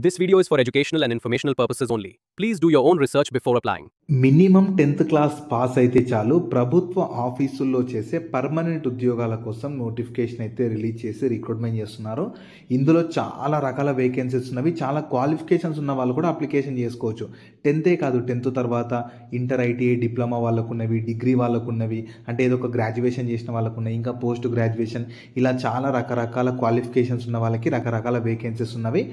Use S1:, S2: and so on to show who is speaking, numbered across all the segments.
S1: This video is for educational and informational purposes only. Please do your own research before applying.
S2: Minimum 10th class pass అయితే చాలు ప్రభుత్వ ఆఫీసుల్లో చేసే permanent ఉద్యోగాల కోసం నోటిఫికేషన్ అయితే రిలీజ్ చేసి రిక్రూట్మెంట్ చేస్తున్నారు. ఇందులో చాలా రకాల వేకెన్సీస్ ఉన్నవి, చాలా క్వాలిఫికేషన్స్ ఉన్న వాళ్ళు కూడా అప్లికేషన్ చేసుకోవచ్చు. 10th కాదు, 10th తర్వాత ఇంటర్, ఐటీఐ, డిప్లొమా వాళ్ళకు ఉన్నవి, డిగ్రీ వాళ్ళకు ఉన్నవి, అంటే ఏదో ఒక గ్రాడ్యుయేషన్ చేసిన వాళ్ళకు ఉన్నాయి, ఇంకా పోస్ట్ గ్రాడ్యుయేషన్, ఇలా చాలా రకరకాల క్వాలిఫికేషన్స్ ఉన్న వాళ్ళకి రకరకాల వేకెన్సీస్ ఉన్నవి.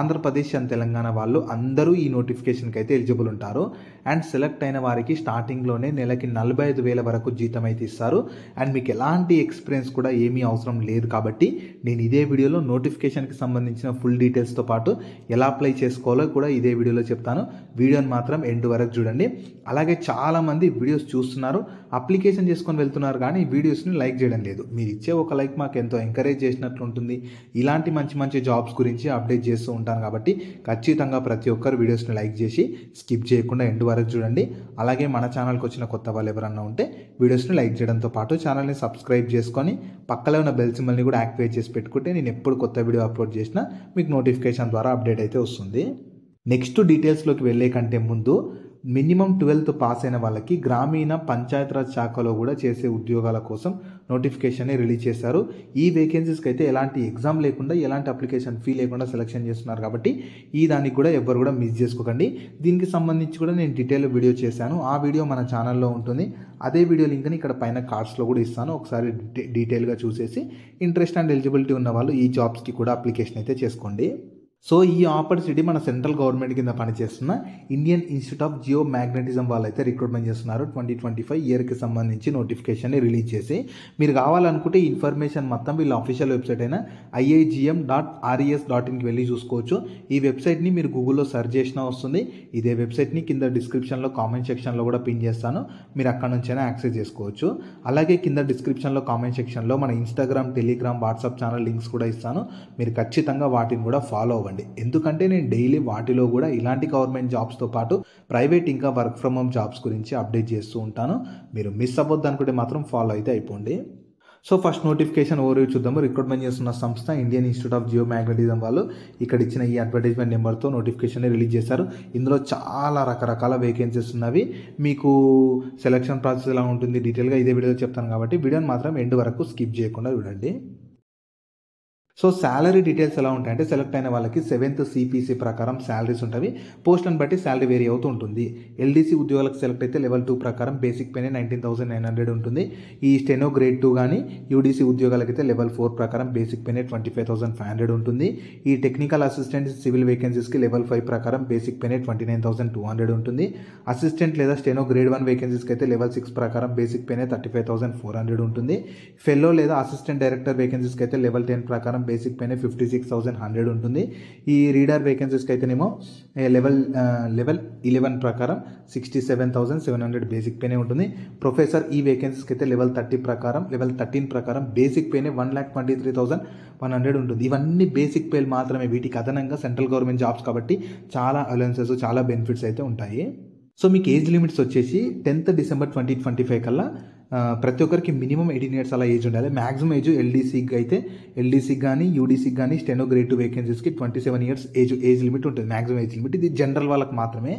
S2: ఆంధ్రప్రదేశ్ అండ్ తెలంగాణ వాళ్ళు అందరూ ఈ నోటిఫికేషన్కి అయితే ఎలిజిబుల్ ఉంటారు. అండ్ సెలెక్ట్ అయిన వారికి స్టార్టింగ్లోనే నెలకి 45,000 వరకు జీతం అయితే ఇస్తారు. అండ్ మీకు ఎలాంటి ఎక్స్పీరియన్స్ కూడా ఏమీ అవసరం లేదు. కాబట్టి నేను ఇదే వీడియోలో నోటిఫికేషన్కి సంబంధించిన ఫుల్ డీటెయిల్స్తో పాటు ఎలా అప్లై చేసుకోవాలో కూడా ఇదే వీడియోలో చెప్తాను. వీడియోని మాత్రం ఎండ్ వరకు చూడండి. అలాగే చాలామంది వీడియోస్ చూస్తున్నారు, అప్లికేషన్ చేసుకొని వెళ్తున్నారు, కానీ వీడియోస్ని లైక్ చేయడం లేదు. మీరు ఇచ్చే ఒక లైక్ మాకు ఎంతో ఎంకరేజ్ చేసినట్లు ఉంటుంది. ఇలాంటి మంచి మంచి జాబ్స్ గురించి అప్డేట్ చేస్తూ ఉంటాను. కాబట్టి ఖచ్చితంగా ప్రతి ఒక్కరు వీడియోస్ని లైక్ చేసి స్కిప్ చేయకుండా ఎండ్ వరకు చూడండి. అలాగే మన ఛానల్కి వచ్చిన కొత్త వాళ్ళు ఎవరన్నా ఉంటే వీడియోస్ని లైక్ చేయడంతో పాటు ఛానల్ని సబ్స్క్రైబ్ చేసుకొని పక్కలో ఉన్న బెల్ సింబల్ని కూడా యాక్టివేట్ చేసి పెట్టుకుంటే నేను ఎప్పుడు కొత్త వీడియో అప్లోడ్ చేసినా మీకు నోటిఫికేషన్ ద్వారా అప్డేట్ అయితే వస్తుంది. నెక్స్ట్ డీటెయిల్స్లోకి వెళ్ళే కంటే ముందు మినిమం 12th పాస్ అయిన వాళ్ళకి గ్రామీణ పంచాయతీరాజ్ శాఖలో కూడా చేసే ఉద్యోగాల కోసం నోటిఫికేషన్ని రిలీజ్ చేశారు. ఈ వేకెన్సీస్కి అయితే ఎలాంటి ఎగ్జామ్ లేకుండా, ఎలాంటి అప్లికేషన్ ఫీ లేకుండా సెలెక్షన్ చేస్తున్నారు. కాబట్టి ఈ దానికి కూడా ఎవ్వరు కూడా మిస్ చేసుకోకండి. దీనికి సంబంధించి కూడా నేను డీటెయిల్ వీడియో చేశాను. ఆ వీడియో మన ఛానల్లో ఉంటుంది. అదే వీడియో లింక్ని ఇక్కడ పైన కార్డ్స్లో కూడా ఇస్తాను. ఒకసారి డీటెయిల్గా చూసేసి ఇంట్రెస్ట్ అండ్ ఎలిజిబిలిటీ ఉన్న వాళ్ళు ఈ జాబ్స్కి కూడా అప్లికేషన్ అయితే చేసుకోండి. సో ఈ ఆపర్చునిటీ మన సెంట్రల్ గవర్నమెంట్ కింద పనిచేస్తున్న Indian institute of geomagnetism వాళ్ళు అయితే రిక్రూట్మెంట్ చేస్తున్నారు. 2025 ఇయర్కి సంబంధించి నోటిఫికేషన్ని రిలీజ్ చేసి, మీరు కావాలనుకుంటే ఈ ఇన్ఫర్మేషన్ మొత్తం వీళ్ళ అఫీషియల్ వెబ్సైట్ అయిన iigm.res.inకి వెళ్ళి చూసుకోవచ్చు. ఈ వెబ్సైట్ని మీరు గూగుల్లో సెర్చ్ చేసినా వస్తుంది. ఇదే వెబ్సైట్ని కింద డిస్క్రిప్షన్లో కామెంట్ సెక్షన్లో కూడా పిన్ చేస్తాను, మీరు అక్కడ నుంచైనా యాక్సెస్ చేసుకోవచ్చు. అలాగే కింద డిస్క్రిప్షన్లో కామెంట్ సెక్షన్లో మన Instagram, Telegram, WhatsApp channel links కూడా ఇస్తాను. మీరు ఖచ్చితంగా వాటిని కూడా ఫాలో అవ్వండి. ఎందుకంటే నేను డైలీ వాటిలో కూడా ఇలాంటి గవర్నమెంట్ జాబ్స్తో పాటు ప్రైవేట్ ఇంకా వర్క్ ఫ్రమ్ హోమ్ జాబ్స్ గురించి అప్డేట్ చేస్తూ ఉంటాను. మీరు మిస్ అవ్వద్దు అనుకుంటే మాత్రం ఫాలో అయితే అయిపోండి. సో ఫస్ట్ నోటిఫికేషన్ ఓవర్వ్యూ చూద్దాము. రిక్రూట్మెంట్ చేస్తున్న సంస్థ Indian institute of geomagnetism వాళ్ళు ఇక్కడ ఇచ్చిన ఈ అడ్వర్టైజ్మెంట్ నెంబర్తో నోటిఫికేషన్ రిలీజ్ చేశారు. ఇందులో చాలా రకరకాల వేకెన్సీస్ ఉన్నవి. మీకు సెలక్షన్ ప్రాసెస్ ఎలా ఉంటుంది డీటెయిల్గా ఇదే వీడియోలో చెప్తాను. కాబట్టి వీడియోని మాత్రం ఎండ్ వరకు స్కిప్ చేయకుండా చూడండి. సో శాలరీ డీటెయిల్స్ ఎలా ఉంటాయంటే, సెలెక్ట్ అయిన వాళ్ళకి 7th CPC ప్రకారం శాలరీస్ ఉంటాయి. పోస్ట్ని బట్టి శాలరీ వేరీ అవుతూ ఉంటుంది. LDC ఉద్యోగాలకు సెలెక్ట్ అయితే లెవెల్ 2 ప్రకారం బేసిక్ పేనే 19,900 ఉంటుంది. ఈ స్టెనో గ్రేడ్ 2 కానీ UDC ఉద్యోగాలకు అయితే లెవెల్ 4 ప్రకారం బేసిక్ పేనే 25,500 ఉంటుంది. ఈ టెక్నికల్ అసిస్టెంట్ సివిల్ వేకెన్సీస్కి లెవెల్ 5 ప్రకారం బేసిక్ పేనే 29,200 ఉంటుంది. అసిస్టెంట్ లేదా స్టెనో గ్రేడ్ 1 వేకెన్సీస్కి అయితే లెవెల్ 6 ప్రకారం బేసిక్ పేనే 35,400 ఉంటుంది. ఫెలో లేదా అసిస్టెంట్ డైరెక్టర్ వేకెన్సీస్కి అయితే లెవెల్ 10 ప్రకారం బేసిక్ పేనే 56,100 ఉంటుంది. ఈ రీడర్ వేకెన్సీస్కి అయితేనేమో లెవెల్ 11 ప్రకారం 67,700 బేసిక్ పేనే ఉంటుంది. ప్రొఫెసర్ ఈ వేకెన్సీస్కి అయితే లెవెల్ 13 ప్రకారం బేసిక్ పేనే 1,23,100 ఉంటుంది. ఇవన్నీ బేసిక్ పేలు మాత్రమే. వీటికి అదనంగా సెంట్రల్ గవర్నమెంట్ జాబ్స్ కాబట్టి చాలా అలవెన్సెస్, చాలా బెనిఫిట్స్ అయితే ఉంటాయి. సో మీకు ఏజ్ లిమిట్స్ వచ్చేసి 10th December 2025 కల్లా ప్రతి ఒక్కరికి మినిమం 18 years అలా ఏజ్ ఉండాలి. మ్యాక్సిమం ఏజ్ ఎల్డీసీకి కానీ యూడీసీకి కానీ steno grade 2 వేకెన్సీస్కి 27 years age limit ఉంటుంది. మ్యాక్సిమం ఏజ్ లిమిట్ ఇది జనరల్ వాళ్ళకి మాత్రమే.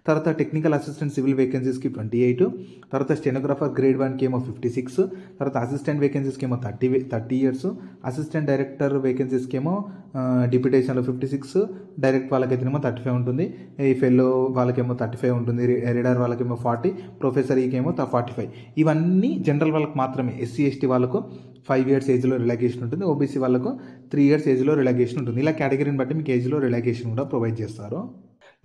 S2: తర్వాత టెక్నికల్ అసిస్టెంట్ సివిల్ వేకెన్సీస్కి 28, తర్వాత స్టెనోగ్రాఫర్ గ్రేడ్ 1కి ఏమో 56, తర్వాత అసిస్టెంట్ వేకెన్సీస్కి ఏమో 30 years, అసిస్టెంట్ డైరెక్టర్ వేకెన్సీస్కి ఏమో డిప్యూటేషన్లో 56, డైరెక్ట్ వాళ్ళకైతేనేమో 35 ఉంటుంది. ఈ ఫెల్లో వాళ్ళకేమో 35 ఉంటుంది. రీడర్ వాళ్ళకేమో 40, ప్రొఫెసర్ ఈకేమో 45. ఇవన్నీ జనరల్ వాళ్ళకి మాత్రమే. SC ST వాళ్ళకు 5 years ఏజ్లో రిలాక్సేషన్ ఉంటుంది. OBC వాళ్ళకు 3 years ఏజ్లో రిలాక్సేషన్ ఉంటుంది. ఇలా కేటగిరీని బట్టి మీకు ఏజ్లో రిలాక్సేషన్ కూడా ప్రొవైడ్ చేస్తారు.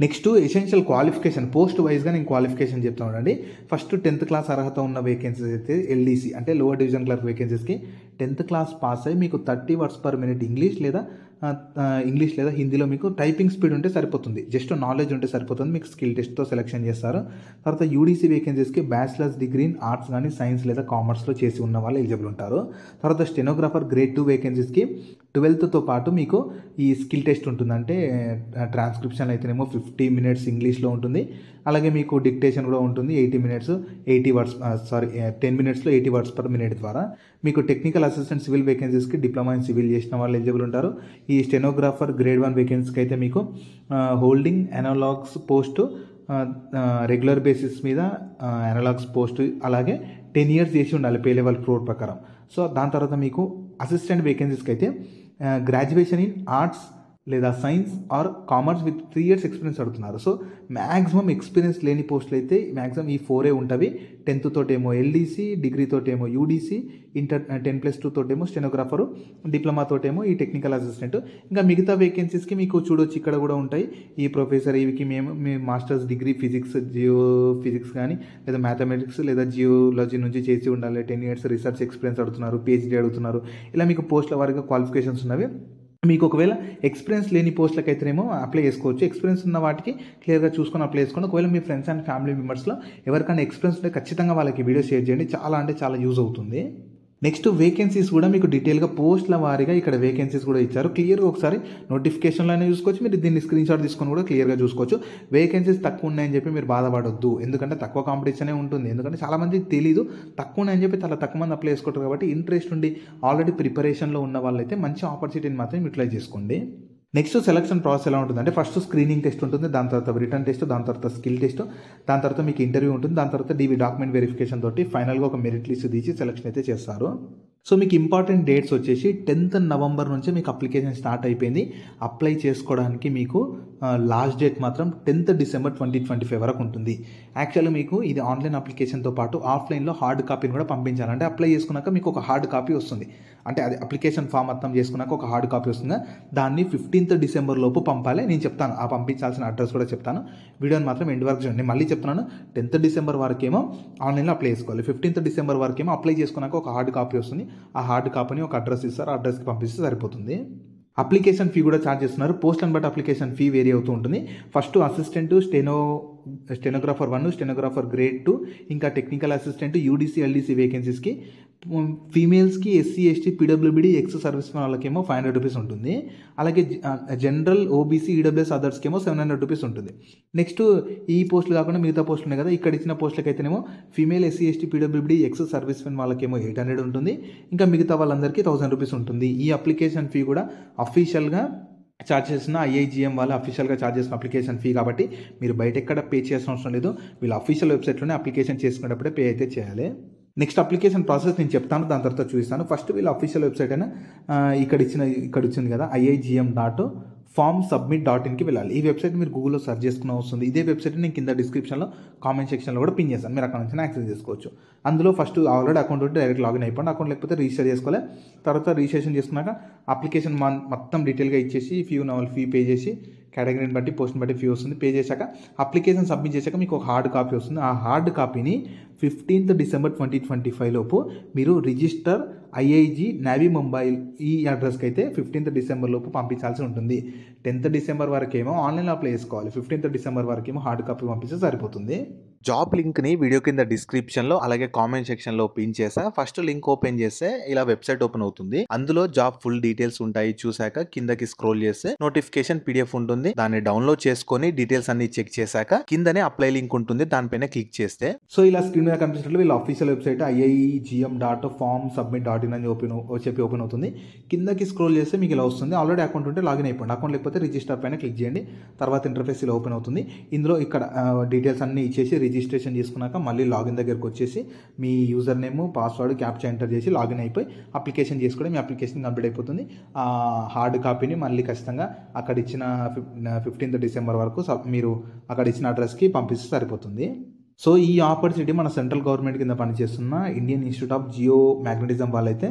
S2: నెక్స్ట్ ఎసెన్షియల్ క్వాలిఫికేషన్, పోస్ట్ వైజ్గా నేను క్వాలిఫికేషన్ చెప్తా ఉండండి. ఫస్ట్ 10th క్లాస్ అర్హత ఉన్న వేకెన్సీస్ అయితే LDC అంటే లోవర్ డివిజన్ క్లర్క్ వేకెన్సీస్కి 10th క్లాస్ పాస్ అయ్యి మీకు 30 words per minute ఇంగ్లీష్ లేదా హిందీలో మీకు టైపింగ్ స్పీడ్ ఉంటే సరిపోతుంది. జస్ట్ నాలెడ్జ్ ఉంటే సరిపోతుంది. మీకు స్కిల్ టెస్ట్తో సెలెక్షన్ చేస్తారు. తర్వాత UDC వేకెన్సీస్కి బ్యాచిలర్స్ డిగ్రీ ఇన్ ఆర్ట్స్ కానీ సైన్స్ లేదా కామర్స్లో చేసి ఉన్న వాళ్ళు ఎలిజిబుల్ ఉంటారు. తర్వాత స్టెనోగ్రాఫర్ గ్రేడ్ 2 వేకెన్సీస్కి 12th పాటు మీకు ఈ స్కిల్ టెస్ట్ ఉంటుంది. అంటే ట్రాన్స్క్రిప్షన్ అయితేనేమో 50 minutes ఇంగ్లీష్లో ఉంటుంది. అలాగే మీకు డిక్టేషన్ కూడా ఉంటుంది. 10 minutes 80 words per minute ద్వారా మీకు టెక్నికల్ అసిస్టెంట్ సివిల్ వేకెన్సీస్కి డిప్లొమా ఇన్ సివిల్ చేసిన వాళ్ళు ఎలిజిబుల్ ఉంటారు. ఈ స్టెనోగ్రాఫర్ గ్రేడ్ 1 వేకెన్సీకి అయితే మీకు holding analogues post regular basis మీద అనలాగ్స్ పోస్ట్ అలాగే 10 years చేసి ఉండాలి పే లెవెల్ 4 ప్రకారం. సో దాని తర్వాత మీకు అసిస్టెంట్ వేకెన్సీస్కి అయితే గ్రాడ్యుయేషన్ ఇన్ ఆర్ట్స్ లేదా science or commerce with 3 years experience అడుగుతున్నారు. సో మ్యాక్సిమం ఎక్స్పీరియన్స్ లేని పోస్టులు అయితే మ్యాక్సిమం ఈ 4 ఉంటవి. 10th తోటేమో ఎల్డీసీ, డిగ్రీ తోటేమో యూడీసీ, ఇంటర్ 10+2 తోటేమో స్టెనోగ్రాఫరు, డిప్లొమా తోటేమో ఈ టెక్నికల్ అసిస్టెంట్. ఇంకా మిగతా వేకెన్సీస్కి మీకు చూడొచ్చు ఇక్కడ కూడా ఉంటాయి. ఈ ప్రొఫెసర్ ఇవికి మీ masters degree physics, geophysics కానీ లేదా మ్యాథమెటిక్స్ లేదా జియోలజీ నుంచి చేసి ఉండాలి. 10 years రీసెర్చ్ ఎక్స్పీరియన్స్ అడుగుతున్నారు, పిహెచ్డీ అడుగుతున్నారు. ఇలా మీకు పోస్టుల వారిగా క్వాలిఫికేషన్స్ ఉన్నవి. మీకు ఒకవేళ ఎక్స్పీరియన్స్ లేని పోస్టులకు అయితేనేమో అప్లై చేసుకోవచ్చు. ఎక్స్పీరియన్స్ ఉన్న వాటికి క్లియర్గా చూసుకొని అప్లై చేసుకోండి. ఒకవేళ మీ ఫ్రెండ్స్ అండ్ ఫ్యామిలీ మెంబర్స్లో ఎవరికైనా ఎక్స్పీరియన్స్ ఉంటే ఖచ్చితంగా వాళ్ళకి వీడియో షేర్ చేయండి. చాలా యూజ్ అవుతుంది. నెక్స్ట్ వేకెన్సీస్ కూడా మీకు డీటెయిల్గా పోస్టుల వారీగా ఇక్కడ వేకెన్సీస్ కూడా ఇచ్చారు. క్లియర్గా ఒకసారి నోటిఫికేషన్లోనే చూసుకోవచ్చు. మీరు దీన్ని స్క్రీన్ షాట్ తీసుకొని కూడా క్లియర్గా చూసుకోవచ్చు. వేకెన్సీస్ తక్కువ ఉన్నాయని చెప్పి మీరు బాధపడొద్దు. ఎందుకంటే తక్కువ కాంపిటీషనే ఉంటుంది. ఎందుకంటే చాలామంది తెలీదు తక్కువ ఉన్నాయని చెప్పి చాలా తక్కువ మంది అప్లై చేసుకుంటారు. కాబట్టి ఇంట్రెస్ట్ ఉండి ఆల్రెడీ ప్రిపరేషన్లో ఉన్న వాళ్ళైతే మంచి ఆపర్చునిటీని మాత్రం యూటిలైజ్ చేసుకోండి. నెక్స్ట్ సెలక్షన్ ప్రాసెస్ ఎలా ఉంటుంది అంటే ఫస్ట్ స్క్రీనింగ్ టెస్ట్ ఉంటుంది, దాని తర్వాత రిటర్న్ టెస్ట్, దాని తర్వాత స్కిల్ టెస్ట్, దాని తర్వాత మీకు ఇంటర్వ్యూ ఉంటుంది, దాని తర్వాత డీవీ డాక్యుమెంట్ వెరిఫికేషన్ తోటి ఫైనల్గా ఒక మెరిట్ లిస్ట్ తీసి సెలక్షన్ అయితే చేస్తారు. సో మీకు ఇంపార్టెంట్ డేట్స్ వచ్చేసి 10th November నుంచే మీకు అప్లికేషన్ స్టార్ట్ అయిపోయింది. అప్లై చేసుకోవడానికి మీకు లాస్ట్ డేట్ మాత్రం 10th December 2025 వరకు ఉంటుంది. యాక్చువల్గా మీకు ఇది ఆన్లైన్ అప్లికేషన్తో పాటు ఆఫ్లైన్లో హార్డ్ కాపీని కూడా పంపించాలి. అంటే అప్లై చేసుకున్నాక మీకు ఒక హార్డ్ కాపీ వస్తుంది. అంటే అది అప్లికేషన్ ఫామ్ మొత్తం చేసుకున్నాక ఒక హార్డ్ కాపీ వస్తుంది. దాన్ని 15th December లోపు పంపాలి. నేను చెప్తాను ఆ పంపించాల్సిన అడ్రస్ కూడా చెప్తాను. వీడియోని మాత్రం ఎండ్ వరకు చూడండి. మళ్ళీ చెప్తున్నాను, 10th December వరకేమో ఆన్లైన్లో అప్లై చేసుకోవాలి. 15th December వరకేమో అప్లై చేసుకున్నాక ఒక హార్డ్ కాపీ వస్తుంది. ఆ హార్డ్ కాపీని ఒక అడ్రస్ ఇస్తారు, ఆ అడ్రస్కి పంపిస్తే సరిపోతుంది. అప్లికేషన్ ఫీ కూడా ఛార్జ్ చేస్తున్నారు. పోస్ట్లను బట్టి అప్లికేషన్ ఫీ వేరీ అవుతూ ఉంటుంది. First assistant stenographer 1, stenographer grade 2, ఇంకా టెక్నికల్ అసిస్టెంట్ యూడీసీ ఎల్డీసీ వేకెన్సీస్కి, ఫీమేల్స్కి ఎస్సీ ఎస్టీ పీడబ్ల్యూబీడీ ఎక్స్ సర్వీస్ వాళ్ళకేమో 500 రూపీస్ ఉంటుంది. అలాగే జనరల్ ఓబీసీ ఈడబ్ల్యూఎస్ అదర్స్కి ఏమో 700 రూపీస్ ఉంటుంది. నెక్స్ట్ ఈ పోస్టులు కాకుండా మిగతా పోస్టులు ఉన్నాయి కదా, ఇక్కడ ఇచ్చిన పోస్టులకి అయితేనేమో ఫీమేల్ ఎస్సీ ఎస్టీ పీడబ్ల్యూబీడీ ఎక్స్ సర్వీస్ మెన్ వాళ్ళకేమో 800 ఉంటుంది. ఇంకా మిగతా వాళ్ళందరికీ 1000 రూపీస్ ఉంటుంది. ఈ అప్లికేషన్ ఫీ కూడా అఫీషియల్గా ఛార్జ్ చేసిన ఐఐజిఎం వాళ్ళు అఫీషియల్గా ఛార్జ్ చేసిన అప్లికేషన్ ఫీ కాబట్టి మీరు బయట ఎక్కడ పే చేయాల్సిన అవసరం లేదు. వీళ్ళు అఫీషియల్ వెబ్సైట్లోనే అప్లికేషన్ చేసుకునేటప్పుడే పే అయితే చేయాలి. నెక్స్ట్ అప్లికేషన్ ప్రాసెస్ నేను చెప్తాను, దాని తర్వాత చూపిస్తాను. ఫస్ట్ వీళ్ళ అఫీషియల్ వెబ్సైట్ అయినా ఇక్కడ వచ్చింది కదా iigm.formsubmit.inకి వెళ్ళాలి. ఈ వెబ్సైట్ మీరు గూగుల్లో సెర్చ్ చేసుకున్న వస్తుంది. ఇదే వెబ్సైట్ నేను కింద డిస్క్రిప్షన్లో కామెంట్ సెక్షన్లో కూడా పిన్ చేస్తాను. మీరు అక్కడ నుంచి యాక్సెస్ చేసుకోవచ్చు. అందులో ఫస్ట్ ఆల్రెడీ అకౌంట్ ఉంటే డైరెక్ట్ లాగిన్ అయిపోండి. అకౌంట్ లేకపోతే రిజిస్టర్ చేసుకోవాలి. తర్వాత రిజిస్ట్రేషన్ చేసుకున్నాక అప్లికేషన్ మొత్తం డీటెయిల్గా ఇచ్చేసి ఫీ పే చేసి కేటగిరీని బట్టి పోస్ట్ని బట్టి ఫీ వస్తుంది. పే చేశాక అప్లికేషన్ సబ్మిట్ చేశాక మీకు ఒక హార్డ్ కాపీ వస్తుంది. ఆ హార్డ్ కాపీని 15th December 2025 లోపు మీరు రిజిస్టర్ ఐఐజీ నావీ ముంబై ఈ అడ్రస్కి అయితే 15th December లోపు పంపించాల్సి ఉంటుంది. 10th December వరకేమో ఆన్లైన్లో అప్లై చేసుకోవాలి. 15th December వరకేమో హార్డ్ కాపీ పంపిస్తే సరిపోతుంది.
S3: జాబ్ లింక్ని వీడియో కింద డిస్క్రిప్షన్లో అలాగే కామెంట్ సెక్షన్లో పిన్ చేసా. ఫస్ట్ లింక్ ఓపెన్ చేస్తే ఇలా వెబ్సైట్ ఓపెన్ అవుతుంది. అందులో జాబ్ ఫుల్ డీటెయిల్స్ ఉంటాయి. చూసాక కిందకి స్క్రోల్ చేస్తే నోటిఫికేషన్ పీడిఎఫ్ ఉంటుంది. దాన్ని డౌన్లోడ్ చేసుకొని డీటెయిల్స్ అన్ని చెక్ చేశాక కిందనే అప్లై లింక్ ఉంటుంది. దానిపైన క్లిక్ చేస్తే
S2: సో ఇలా స్క్రీన్ మీద కనిపించినట్లు వీళ్ళ అఫీషియల్ వెబ్సైట్ iigm.formsubmit.in అని ఓపెన్ అవుతుంది. కిందకి స్క్రోల్ చేస్తే మీకు ఇలా వస్తుంది. ఆల్రెడీ అకౌంట్ ఉంటే లాగిన్ అయిపోండి. అకౌంట్ లేకపోతే రిజిస్టర్ పైన క్లిక్ చేయండి. తర్వాత ఇంటర్ఫేస్ ఇలా ఓపెన్ అవుతుంది. ఇందులో ఇక్కడ డీటెయిల్స్ అన్ని ఇచ్చేసి రిజిస్ట్రేషన్ చేసుకున్నాక మళ్ళీ లాగిన్ దగ్గరకు వచ్చేసి మీ user name password captcha enter చేసి లాగిన్ అయిపోయి అప్లికేషన్ చేసుకోవడం. మీ అప్లికేషన్ కంప్లీట్ అయిపోతుంది. హార్డ్ కాపీని మళ్ళీ ఖచ్చితంగా అక్కడ ఇచ్చిన 15th December వరకు మీరు అక్కడ ఇచ్చిన అడ్రస్కి పంపిస్తే సరిపోతుంది. సో ఈ ఆపర్చునిటీ మన సెంట్రల్ గవర్నమెంట్ కింద పనిచేస్తున్న Indian institute of geomagnetism వాళ్ళైతే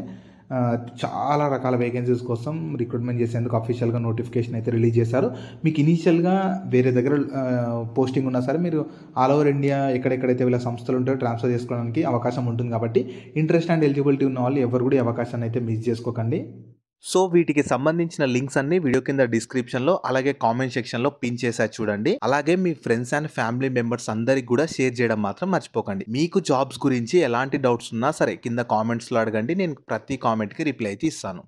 S2: చాలా రకాల వేకెన్సీస్ కోసం రిక్రూట్మెంట్ చేసేందుకు అఫీషియల్గా నోటిఫికేషన్ అయితే రిలీజ్ చేశారు. మీకు ఇనీషియల్గా వేరే దగ్గర పోస్టింగ్ ఉన్నా సరే మీరు ఆల్ ఓవర్ ఇండియా ఎక్కడెక్కడైతే వీళ్ళ సంస్థలు ఉంటాయో ట్రాన్స్ఫర్ చేసుకోవడానికి అవకాశం ఉంటుంది. కాబట్టి ఇంట్రెస్ట్ అండ్ ఎలిజిబిలిటీ ఉన్న వాళ్ళు ఎవరు కూడా ఈ అవకాశాన్ని అయితే మిస్ చేసుకోకండి.
S3: సో వీటికి సంబంధించిన లింక్స్ అన్ని వీడియో కింద డిస్క్రిప్షన్లో అలాగే కామెంట్ సెక్షన్లో పిన్ చేసా చూడండి. అలాగే మీ ఫ్రెండ్స్ అండ్ ఫ్యామిలీ మెంబర్స్ అందరికి కూడా షేర్ చేయడం మాత్రం మర్చిపోకండి. మీకు జాబ్స్ గురించి ఎలాంటి డౌట్స్ ఉన్నా సరే కింద కామెంట్స్లో అడగండి. నేను ప్రతి కామెంట్కి రిప్లై అయితే ఇస్తాను.